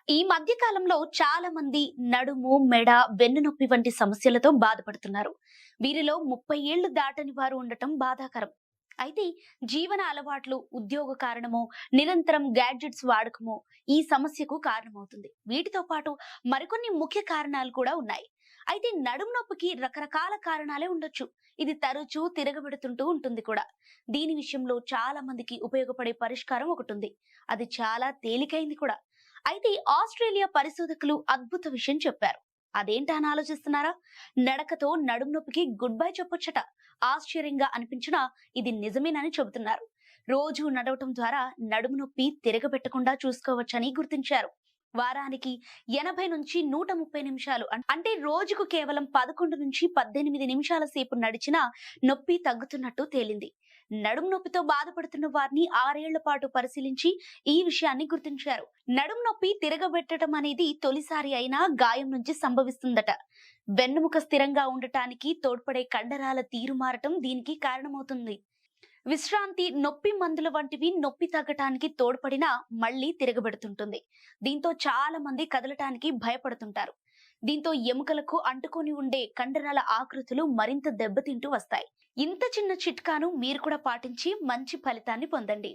ఈ మధ్య కాలంలో చాలా మంది నడుము, మెడ, వెన్నునొప్పి వంటి సమస్యలతో బాధపడుతున్నారు. వీరిలో 30 ఏళ్లు దాటని వారు ఉండటం బాధాకరం. అయితే జీవన అలవాట్లు, ఉద్యోగ కారణమో, నిరంతరం గ్యాడ్జెట్స్ వాడకమో ఈ సమస్యకు కారణమవుతుంది. వీటితో పాటు మరికొన్ని ముఖ్య కారణాలు కూడా ఉన్నాయి. అయితే నడుము నొప్పికి రకరకాల కారణాలే ఉండొచ్చు. ఇది తరచూ తిరగబెడుతుంటూ ఉంటుంది కూడా. దీని విషయంలో చాలా మందికి ఉపయోగపడే పరిష్కారం ఒకటి ఉంది. అది చాలా తేలికైంది కూడా. అయితే ఆస్ట్రేలియా పరిశోధకులు అద్భుత విషయం చెప్పారు. అదేంటా అని ఆలోచిస్తున్నారా? నడకతో నడుము నొప్పికి గుడ్ బై చెప్పొచ్చట. ఆశ్చర్యంగా అనిపించినా ఇది నిజమేనని చెబుతున్నారు. రోజు నడవటం ద్వారా నడుము నొప్పి తిరగబెట్టకుండా చూసుకోవచ్చని గుర్తించారు. వారానికి 80 నుంచి 130 నిమిషాలు అంటే రోజుకు కేవలం 11 నుంచి 18 నిమిషాల సేపు నడిచినా నొప్పి తగ్గుతున్నట్టు తేలింది. నడుము నొప్పితో బాధపడుతున్న వారిని 6 ఏళ్ల పాటు పరిశీలించి ఈ విషయాన్ని గుర్తించారు. నడుము నొప్పి తిరగబెట్టడం అనేది తొలిసారి అయినా గాయం నుంచి సంభవిస్తుందట. వెన్నుముక స్థిరంగా ఉండటానికి తోడ్పడే కండరాల తీరు మారటం దీనికి కారణమవుతుంది. విశ్రాంతి, నొప్పి మందుల వంటివి నొప్పి తగ్గటానికి తోడ్పడినా మళ్ళీ తిరగబెడుతుంటుంది. దీంతో చాలా మంది కదలటానికి భయపడుతుంటారు. దీంతో ఎముకలకు అంటుకొని ఉండే కండరాల ఆకృతులు మరింత దెబ్బతింటూ వస్తాయి. ఇంత చిన్న చిట్కాను మీరు కూడా పాటించి మంచి ఫలితాన్ని పొందండి.